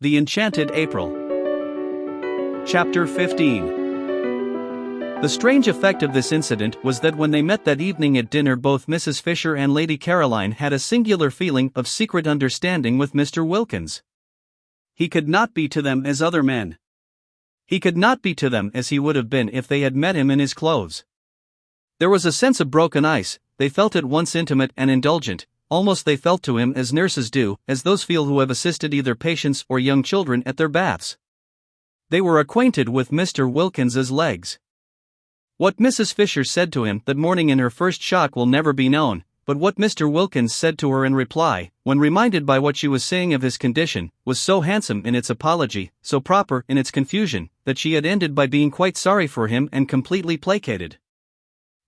The Enchanted April. Chapter 15. The strange effect of this incident was that when they met that evening at dinner, both Mrs. Fisher and Lady Caroline had a singular feeling of secret understanding with Mr. Wilkins. He could not be to them as other men. He could not be to them as he would have been if they had met him in his clothes. There was a sense of broken ice. They felt at once intimate and indulgent. Almost they felt to him as nurses do, as those feel who have assisted either patients or young children at their baths. They were acquainted with Mr. Wilkins's legs. What Mrs. Fisher said to him that morning in her first shock will never be known, but what Mr. Wilkins said to her in reply, when reminded by what she was saying of his condition, was so handsome in its apology, so proper in its confusion, that she had ended by being quite sorry for him and completely placated.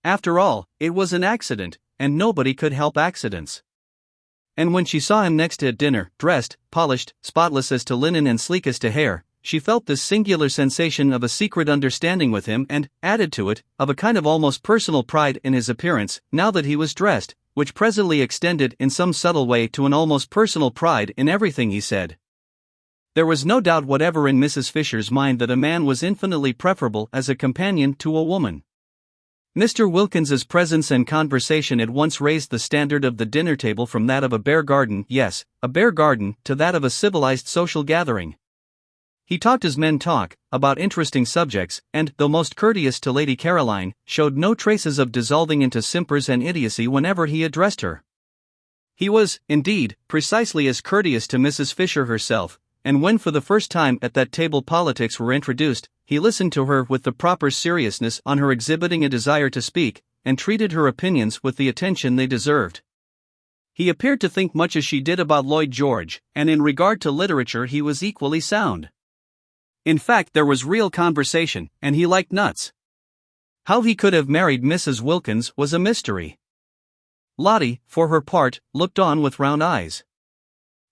After all, it was an accident, and nobody could help accidents. And when she saw him next at dinner, dressed, polished, spotless as to linen and sleek as to hair, she felt this singular sensation of a secret understanding with him and, added to it, of a kind of almost personal pride in his appearance, now that he was dressed, which presently extended in some subtle way to an almost personal pride in everything he said. There was no doubt whatever in Mrs. Fisher's mind that a man was infinitely preferable as a companion to a woman. Mr. Wilkins's presence and conversation at once raised the standard of the dinner table from that of a bear garden, yes, a bear garden, to that of a civilized social gathering. He talked as men talk, about interesting subjects, and, though most courteous to Lady Caroline, showed no traces of dissolving into simpers and idiocy whenever he addressed her. He was, indeed, precisely as courteous to Mrs. Fisher herself, and when for the first time at that table politics were introduced, he listened to her with the proper seriousness on her exhibiting a desire to speak, and treated her opinions with the attention they deserved. He appeared to think much as she did about Lloyd George, and in regard to literature he was equally sound. In fact, there was real conversation, and he liked nuts. How he could have married Mrs. Wilkins was a mystery. Lottie, for her part, looked on with round eyes.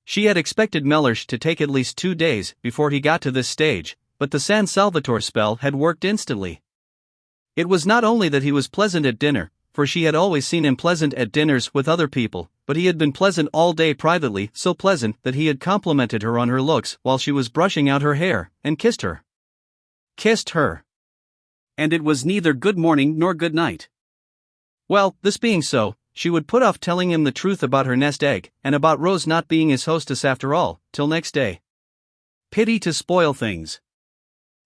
She had expected Mellersh to take at least 2 days before he got to this stage, but the San Salvatore spell had worked instantly. It was not only that he was pleasant at dinner, for she had always seen him pleasant at dinners with other people, but he had been pleasant all day privately, so pleasant that he had complimented her on her looks while she was brushing out her hair, and kissed her. Kissed her. And it was neither good morning nor good night. Well, this being so, she would put off telling him the truth about her nest egg, and about Rose not being his hostess after all, till next day. Pity to spoil things.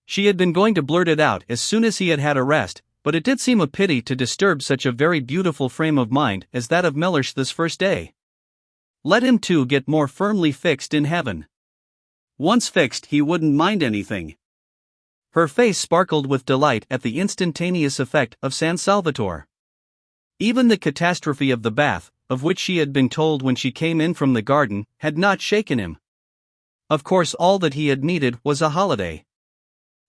She had been going to blurt it out as soon as he had had a rest, but it did seem a pity to disturb such a very beautiful frame of mind as that of Mellersh this first day. Let him too get more firmly fixed in heaven. Once fixed, he wouldn't mind anything. Her face sparkled with delight at the instantaneous effect of San Salvatore. Even the catastrophe of the bath, of which she had been told when she came in from the garden, had not shaken him. Of course, all that he had needed was a holiday.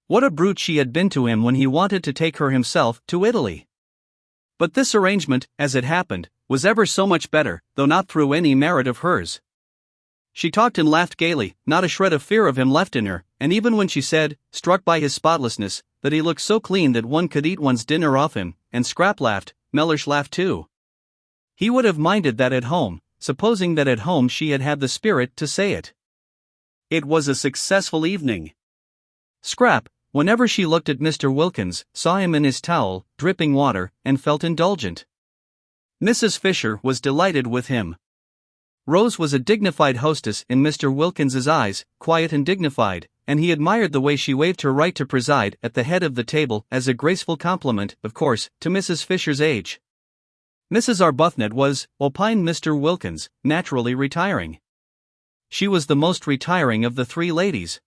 What a brute she had been to him when he wanted to take her himself to Italy. But this arrangement, as it happened, was ever so much better, though not through any merit of hers. She talked and laughed gaily, not a shred of fear of him left in her, and even when she said, struck by his spotlessness, that he looked so clean that one could eat one's dinner off him, and Scrap laughed, Mellersh laughed too. He would have minded that at home, supposing that at home she had had the spirit to say it. It was a successful evening. Scrap, whenever she looked at Mr. Wilkins, saw him in his towel, dripping water, and felt indulgent. Mrs. Fisher was delighted with him. Rose was a dignified hostess in Mr. Wilkins's eyes, quiet and dignified, and he admired the way she waived her right to preside at the head of the table as a graceful compliment, of course, to Mrs. Fisher's age. Mrs. Arbuthnot was, opined Mr. Wilkins, naturally retiring. She was the most retiring of the 3 ladies.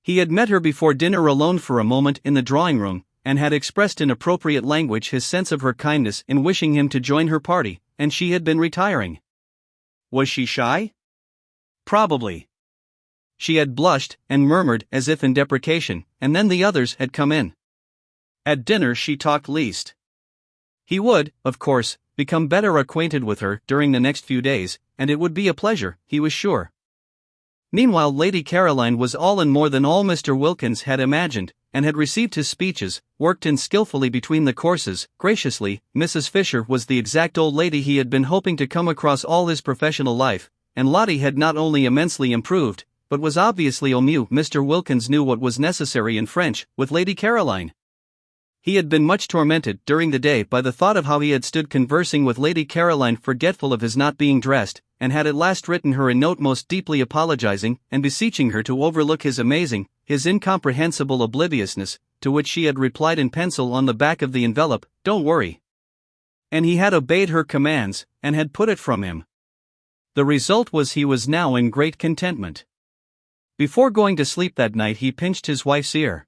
He had met her before dinner alone for a moment in the drawing-room, and had expressed in appropriate language his sense of her kindness in wishing him to join her party, and she had been retiring. Was she shy? Probably. She had blushed and murmured as if in deprecation, and then the others had come in. At dinner she talked least. He would, of course, become better acquainted with her during the next few days, and it would be a pleasure, he was sure. Meanwhile, Lady Caroline was all and more than all Mr. Wilkins had imagined, and had received his speeches, worked in skillfully between the courses, graciously. Mrs. Fisher was the exact old lady he had been hoping to come across all his professional life, and Lottie had not only immensely improved, but was obviously au mieux. Mr. Wilkins knew what was necessary in French, with Lady Caroline. He had been much tormented during the day by the thought of how he had stood conversing with Lady Caroline, forgetful of his not being dressed, and had at last written her a note most deeply apologizing and beseeching her to overlook his amazing, his incomprehensible obliviousness, to which she had replied in pencil on the back of the envelope, "Don't worry." And he had obeyed her commands, and had put it from him. The result was he was now in great contentment. Before going to sleep that night he pinched his wife's ear.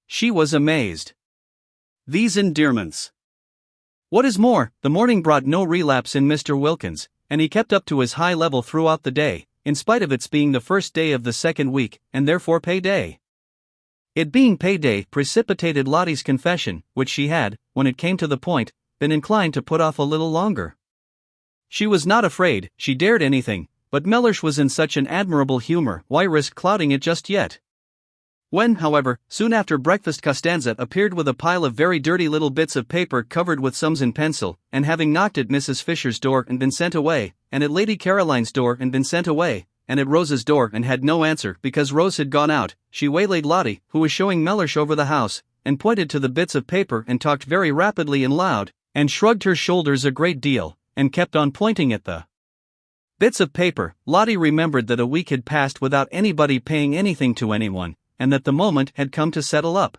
She was amazed. These endearments. What is more, the morning brought no relapse in Mr. Wilkins, and he kept up to his high level throughout the day, in spite of its being the first day of the second week, and therefore pay-day. It being pay-day precipitated Lottie's confession, which she had, when it came to the point, been inclined to put off a little longer. She was not afraid, she dared anything, but Mellersh was in such an admirable humor, why risk clouding it just yet? When, however, soon after breakfast Costanza appeared with a pile of very dirty little bits of paper covered with sums in pencil, and having knocked at Mrs. Fisher's door and been sent away, and at Lady Caroline's door and been sent away, and at Rose's door and had no answer because Rose had gone out, she waylaid Lottie, who was showing Mellersh over the house, and pointed to the bits of paper and talked very rapidly and loud, and shrugged her shoulders a great deal, and kept on pointing at the bits of paper. Lottie remembered that a week had passed without anybody paying anything to anyone, and that the moment had come to settle up.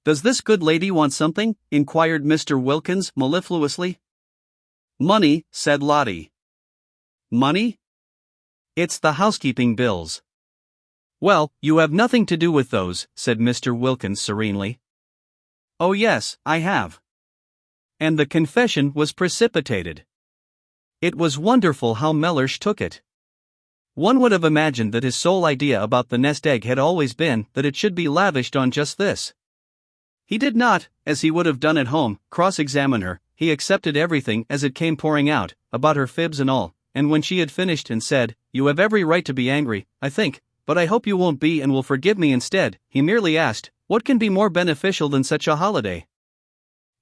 "Does this good lady want something?" inquired Mr. Wilkins mellifluously. "Money," said Lottie. "Money? It's the housekeeping bills." "Well, you have nothing to do with those," said Mr. Wilkins serenely. "Oh yes, I have." And the confession was precipitated. It was wonderful how Mellersh took it. One would have imagined that his sole idea about the nest egg had always been that it should be lavished on just this. He did not, as he would have done at home, cross-examine her. He accepted everything as it came pouring out, about her fibs and all, and when she had finished and said, "You have every right to be angry, I think, but I hope you won't be and will forgive me instead," he merely asked, "What can be more beneficial than such a holiday?"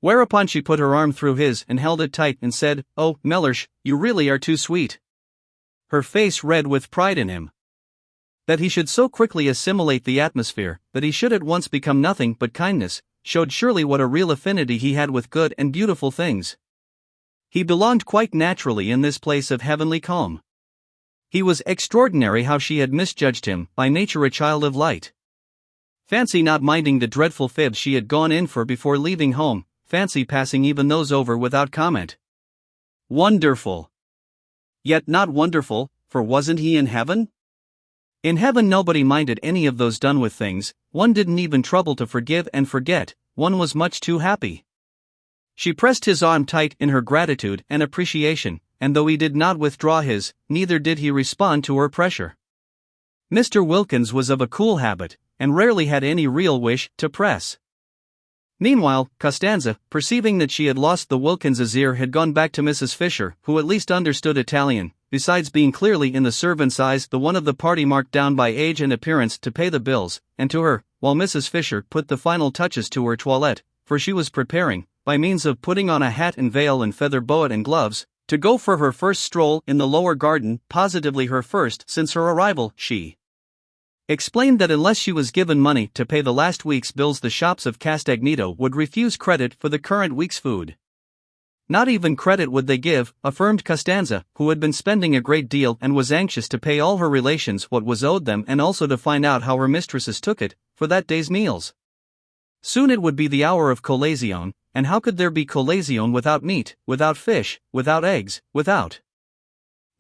Whereupon she put her arm through his and held it tight and said, "Oh, Mellersh, you really are too sweet." Her face red with pride in him. That he should so quickly assimilate the atmosphere, that he should at once become nothing but kindness, showed surely what a real affinity he had with good and beautiful things. He belonged quite naturally in this place of heavenly calm. He was extraordinary how she had misjudged him, by nature a child of light. Fancy not minding the dreadful fibs she had gone in for before leaving home, fancy passing even those over without comment. Wonderful! Yet not wonderful, for wasn't he in heaven? In heaven nobody minded any of those done with things, one didn't even trouble to forgive and forget, one was much too happy. She pressed his arm tight in her gratitude and appreciation, and though he did not withdraw his, neither did he respond to her pressure. Mr. Wilkins was of a cool habit, and rarely had any real wish to press. Meanwhile, Costanza, perceiving that she had lost the Wilkinses' ear, had gone back to Mrs. Fisher, who at least understood Italian, besides being clearly in the servant's eyes the one of the party marked down by age and appearance to pay the bills, and to her, while Mrs. Fisher put the final touches to her toilette, for she was preparing, by means of putting on a hat and veil and feather boa and gloves, to go for her first stroll in the lower garden, positively her first since her arrival. She explained that unless she was given money to pay the last week's bills the shops of Castagnito would refuse credit for the current week's food. Not even credit would they give, affirmed Costanza, who had been spending a great deal and was anxious to pay all her relations what was owed them and also to find out how her mistresses took it, for that day's meals. Soon it would be the hour of colazione, and how could there be colazione without meat, without fish, without eggs, without...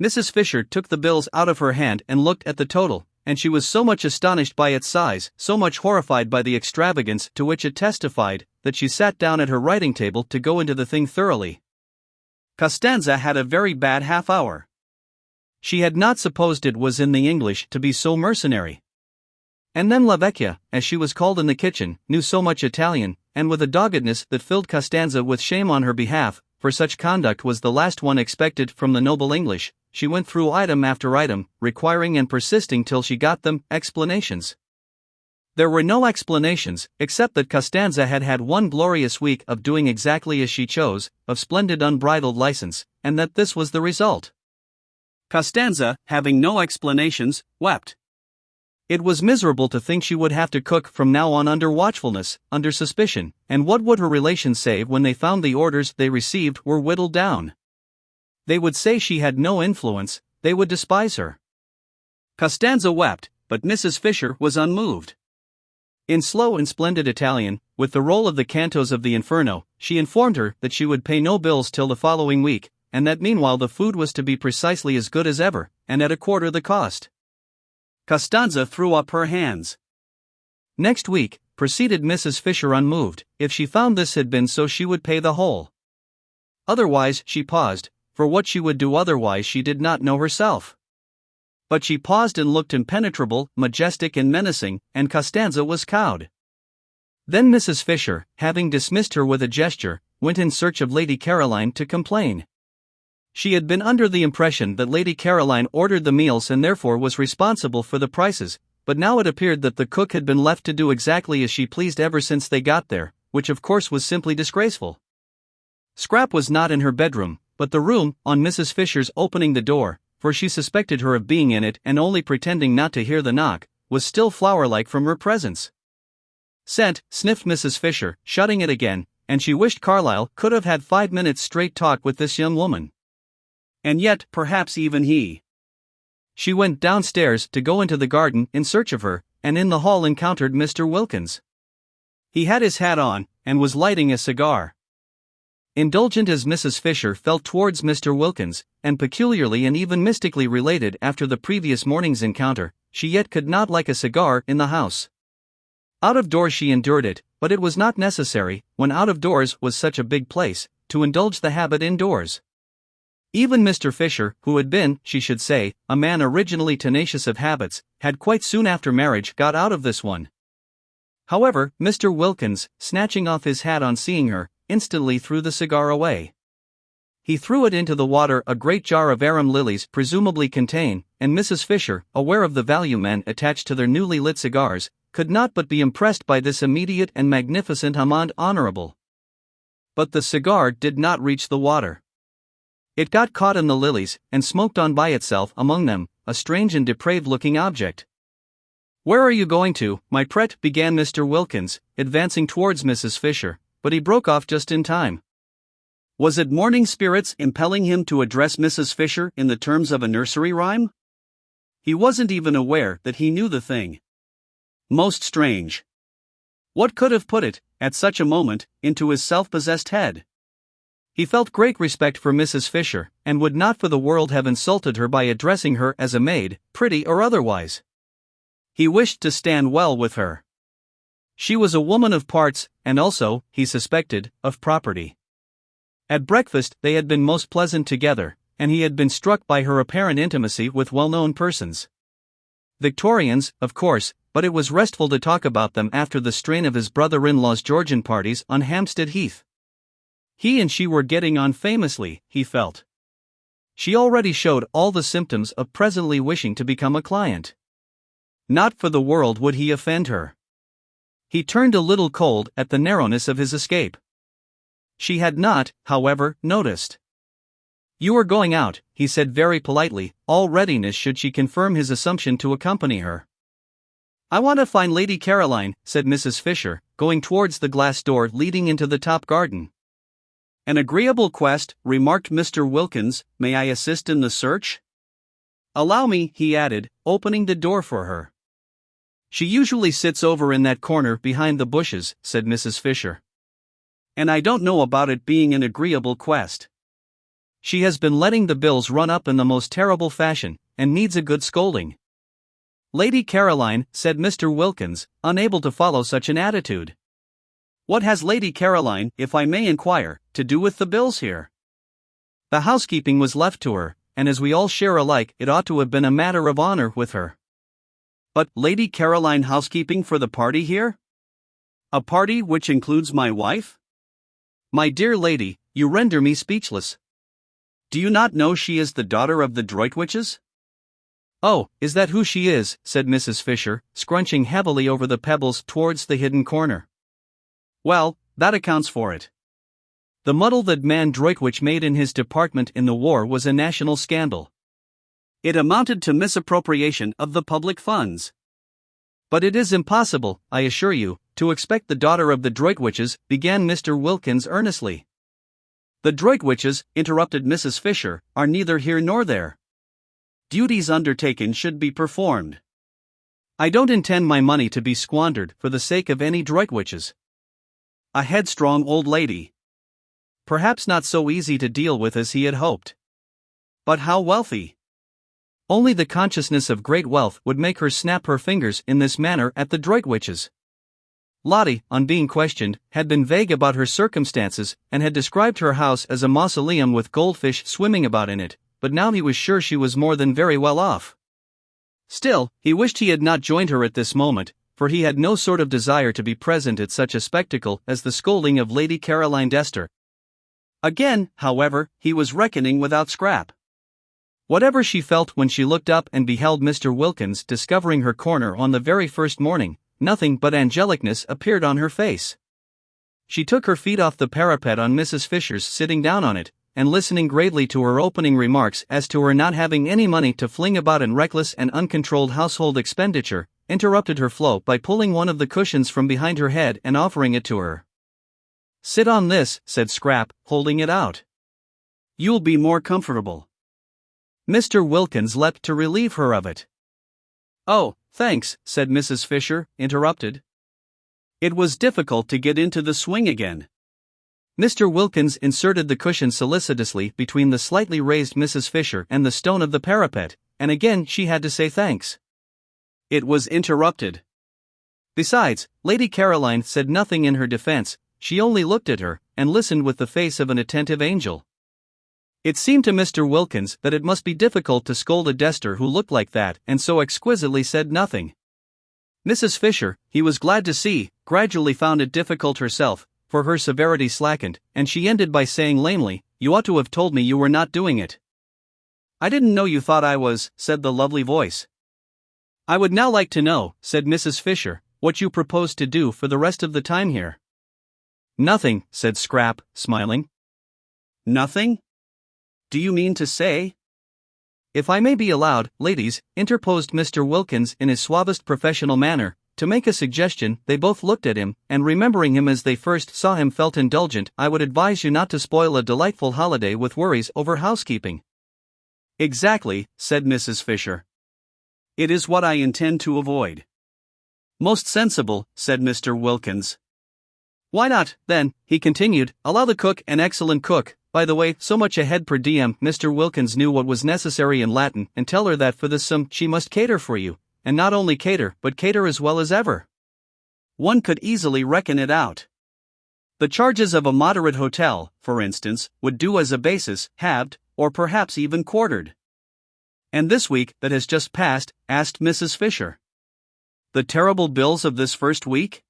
Mrs. Fisher took the bills out of her hand and looked at the total, and she was so much astonished by its size, so much horrified by the extravagance to which it testified, that she sat down at her writing table to go into the thing thoroughly. Costanza had a very bad half-hour. She had not supposed it was in the English to be so mercenary. And then La Vecchia, as she was called in the kitchen, knew so much Italian, and with a doggedness that filled Costanza with shame on her behalf, for such conduct was the last one expected from the noble English, she went through item after item, requiring and persisting till she got them, explanations. There were no explanations, except that Costanza had had one glorious week of doing exactly as she chose, of splendid unbridled license, and that this was the result. Costanza, having no explanations, wept. It was miserable to think she would have to cook from now on under watchfulness, under suspicion, and what would her relations say when they found the orders they received were whittled down? They would say she had no influence, they would despise her. Costanza wept, but Mrs. Fisher was unmoved. In slow and splendid Italian, with the roll of the cantos of the Inferno, she informed her that she would pay no bills till the following week, and that meanwhile the food was to be precisely as good as ever, and at a quarter the cost. Costanza threw up her hands. Next week, proceeded Mrs. Fisher unmoved, if she found this had been so she would pay the whole. Otherwise she paused, for what she would do otherwise she did not know herself. But she paused and looked impenetrable, majestic and menacing, and Costanza was cowed. Then Mrs. Fisher, having dismissed her with a gesture, went in search of Lady Caroline to complain. She had been under the impression that Lady Caroline ordered the meals and therefore was responsible for the prices, but now it appeared that the cook had been left to do exactly as she pleased ever since they got there, which of course was simply disgraceful. Scrap was not in her bedroom, but the room, on Mrs. Fisher's opening the door, for she suspected her of being in it and only pretending not to hear the knock, was still flower-like from her presence. "Sent," sniffed Mrs. Fisher, shutting it again, and she wished Carlyle could have had 5 minutes straight talk with this young woman. And yet, perhaps even he. She went downstairs to go into the garden in search of her, and in the hall encountered Mr. Wilkins. He had his hat on, and was lighting a cigar. Indulgent as Mrs. Fisher felt towards Mr. Wilkins, and peculiarly and even mystically related after the previous morning's encounter, she yet could not like a cigar in the house. Out of doors she endured it, but it was not necessary, when out of doors was such a big place, to indulge the habit indoors. Even Mr. Fisher, who had been, she should say, a man originally tenacious of habits, had quite soon after marriage got out of this one. However, Mr. Wilkins, snatching off his hat on seeing her, instantly threw the cigar away. He threw it into the water a great jar of arum lilies presumably contain, and Mrs. Fisher, aware of the value men attached to their newly lit cigars, could not but be impressed by this immediate and magnificent amende honorable. But the cigar did not reach the water. It got caught in the lilies, and smoked on by itself among them, a strange and depraved-looking object. "Where are you going to, my pet?" began Mr. Wilkins, advancing towards Mrs. Fisher, but he broke off just in time. Was it morning spirits impelling him to address Mrs. Fisher in the terms of a nursery rhyme? He wasn't even aware that he knew the thing. Most strange. What could have put it, at such a moment, into his self-possessed head? He felt great respect for Mrs. Fisher, and would not for the world have insulted her by addressing her as a maid, pretty or otherwise. He wished to stand well with her. She was a woman of parts, and also, he suspected, of property. At breakfast they had been most pleasant together, and he had been struck by her apparent intimacy with well-known persons. Victorians, of course, but it was restful to talk about them after the strain of his brother-in-law's Georgian parties on Hampstead Heath. He and she were getting on famously, he felt. She already showed all the symptoms of presently wishing to become a client. Not for the world would he offend her. He turned a little cold at the narrowness of his escape. She had not, however, noticed. "You are going out," he said very politely, all readiness should she confirm his assumption to accompany her. "I want to find Lady Caroline," said Mrs. Fisher, going towards the glass door leading into the top garden. "An agreeable quest," remarked Mr. Wilkins. "May I assist in the search?" "Allow me," he added, opening the door for her. "She usually sits over in that corner behind the bushes," said Mrs. Fisher. "And I don't know about it being an agreeable quest. She has been letting the bills run up in the most terrible fashion, and needs a good scolding." "Lady Caroline," said Mr. Wilkins, unable to follow such an attitude. "What has Lady Caroline, if I may inquire, to do with the bills here?" "The housekeeping was left to her, and as we all share alike, it ought to have been a matter of honor with her." "But Lady Caroline housekeeping for the party here? A party which includes my wife? My dear lady, you render me speechless. Do you not know she is the daughter of the Droitwiches?" "Oh, is that who she is?" said Mrs. Fisher, scrunching heavily over the pebbles towards the hidden corner. "Well, that accounts for it. The muddle that man Droitwich made in his department in the war was a national scandal. It amounted to misappropriation of the public funds. But it is impossible, I assure you, to expect the daughter of the Droitwiches, began Mr. Wilkins earnestly. The Droitwiches, interrupted Mrs. Fisher, are neither here nor there. Duties undertaken should be performed. I don't intend my money to be squandered for the sake of any Droitwiches. A headstrong old lady. Perhaps not so easy to deal with as he had hoped. But how wealthy? Only the consciousness of great wealth would make her snap her fingers in this manner at the Droitwiches. Lottie, on being questioned, had been vague about her circumstances, and had described her house as a mausoleum with goldfish swimming about in it, but now he was sure she was more than very well off. Still, he wished he had not joined her at this moment, for he had no sort of desire to be present at such a spectacle as the scolding of Lady Caroline Dester. Again, however, he was reckoning without Scrap. Whatever she felt when she looked up and beheld Mr. Wilkins discovering her corner on the very first morning, nothing but angelicness appeared on her face. She took her feet off the parapet on Mrs. Fisher's sitting down on it, and listening gravely to her opening remarks as to her not having any money to fling about in reckless and uncontrolled household expenditure, interrupted her flow by pulling one of the cushions from behind her head and offering it to her. "Sit on this," said Scrap, holding it out. "You'll be more comfortable." Mr. Wilkins leapt to relieve her of it. "Oh, thanks," said Mrs. Fisher, interrupted. It was difficult to get into the swing again. Mr. Wilkins inserted the cushion solicitously between the slightly raised Mrs. Fisher and the stone of the parapet, and again she had to say thanks. It was interrupted. Besides, Lady Caroline said nothing in her defense, she only looked at her, and listened with the face of an attentive angel. It seemed to Mr. Wilkins that it must be difficult to scold a Dester who looked like that and so exquisitely said nothing. Mrs. Fisher, he was glad to see, gradually found it difficult herself, for her severity slackened, and she ended by saying lamely, "You ought to have told me you were not doing it." "I didn't know you thought I was," said the lovely voice. "I would now like to know," said Mrs. Fisher, "what you propose to do for the rest of the time here." "Nothing," said Scrap, smiling. "Nothing? Do you mean to say?" "If I may be allowed, ladies," interposed Mr. Wilkins in his suavest professional manner, to make a suggestion. They both looked at him, and remembering him as they first saw him felt indulgent. "I would advise you not to spoil a delightful holiday with worries over housekeeping." "Exactly," said Mrs. Fisher. "It is what I intend to avoid." "Most sensible," said Mr. Wilkins. "Why not, then," he continued, "allow the cook, an excellent cook, by the way, so much a head per diem." Mr. Wilkins knew what was necessary in Latin, "and tell her that for this sum she must cater for you, and not only cater, but cater as well as ever. One could easily reckon it out. The charges of a moderate hotel, for instance, would do as a basis, halved, or perhaps even quartered." "And this week that has just passed?" asked Mrs. Fisher. "The terrible bills of this first week?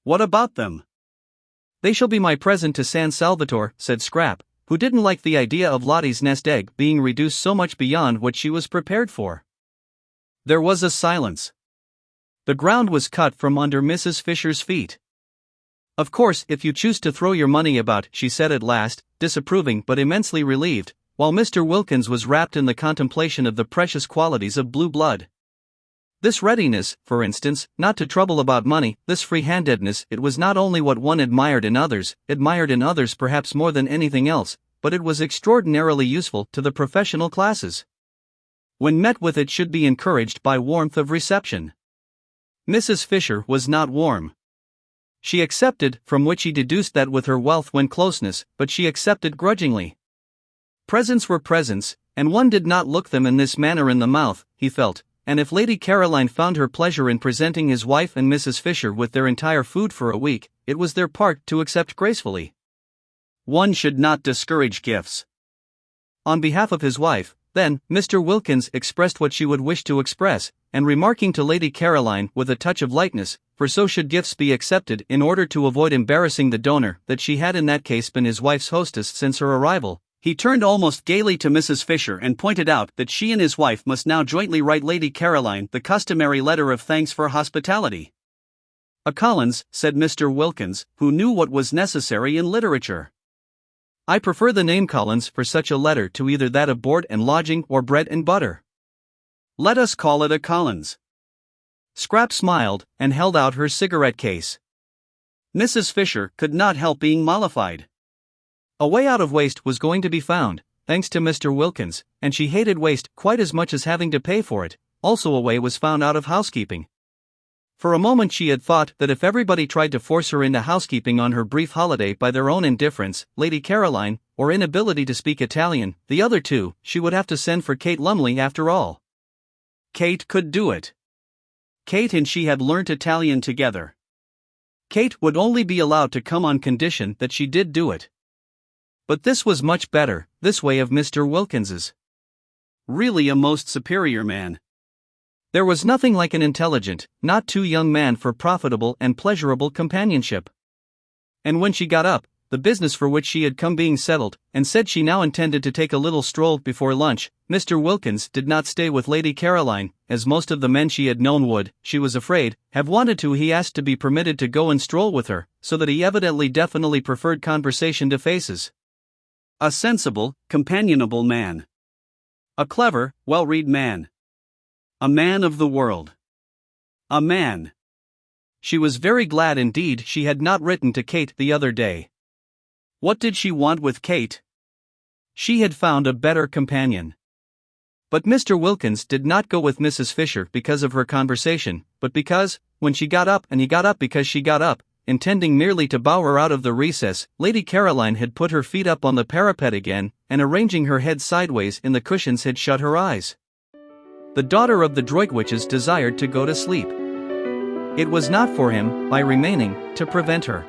What about them?" "They shall be my present to San Salvatore," said Scrap, who didn't like the idea of Lottie's nest egg being reduced so much beyond what she was prepared for. There was a silence. The ground was cut from under Mrs. Fisher's feet. "Of course, if you choose to throw your money about," she said at last, disapproving but immensely relieved, while Mr. Wilkins was wrapped in the contemplation of the precious qualities of blue blood. This readiness, for instance, not to trouble about money, this free-handedness, it was not only what one admired in others perhaps more than anything else, but it was extraordinarily useful to the professional classes. When met with, it should be encouraged by warmth of reception. Mrs. Fisher was not warm. She accepted, from which he deduced that with her wealth went closeness, but she accepted grudgingly. Presents were presents, and one did not look them in this manner in the mouth, he felt. And if Lady Caroline found her pleasure in presenting his wife and Mrs. Fisher with their entire food for a week, it was their part to accept gracefully. One should not discourage gifts. On behalf of his wife, then, Mr. Wilkins expressed what she would wish to express, and remarking to Lady Caroline with a touch of lightness, for so should gifts be accepted in order to avoid embarrassing the donor, that she had in that case been his wife's hostess since her arrival, he turned almost gaily to Mrs. Fisher and pointed out that she and his wife must now jointly write Lady Caroline the customary letter of thanks for hospitality. "A Collins," said Mr. Wilkins, who knew what was necessary in literature. I prefer the name Collins for such a letter to either that of board and lodging or bread and butter. Let us call it a Collins. Scrap smiled and held out her cigarette case. Mrs. Fisher could not help being mollified. A way out of waste was going to be found, thanks to Mr. Wilkins, and she hated waste quite as much as having to pay for it. Also a way was found out of housekeeping. For a moment she had thought that if everybody tried to force her into housekeeping on her brief holiday by their own indifference, Lady Caroline, or inability to speak Italian, the other two, she would have to send for Kate Lumley after all. Kate could do it. Kate and she had learnt Italian together. Kate would only be allowed to come on condition that she did do it. But this was much better, this way of Mr. Wilkins's. Really a most superior man. There was nothing like an intelligent, not too young man for profitable and pleasurable companionship. And when she got up, the business for which she had come being settled, and said she now intended to take a little stroll before lunch, Mr. Wilkins did not stay with Lady Caroline, as most of the men she had known would, she was afraid, have wanted to. He asked to be permitted to go and stroll with her, so that he evidently definitely preferred conversation to faces. A sensible, companionable man. A clever, well-read man. A man of the world. A man. She was very glad indeed she had not written to Kate the other day. What did she want with Kate? She had found a better companion. But Mr. Wilkins did not go with Mrs. Fisher because of her conversation, but because, when she got up and he got up because she got up, intending merely to bow her out of the recess, Lady Caroline had put her feet up on the parapet again, and arranging her head sideways in the cushions had shut her eyes. The daughter of the Droitwiches desired to go to sleep. It was not for him, by remaining, to prevent her.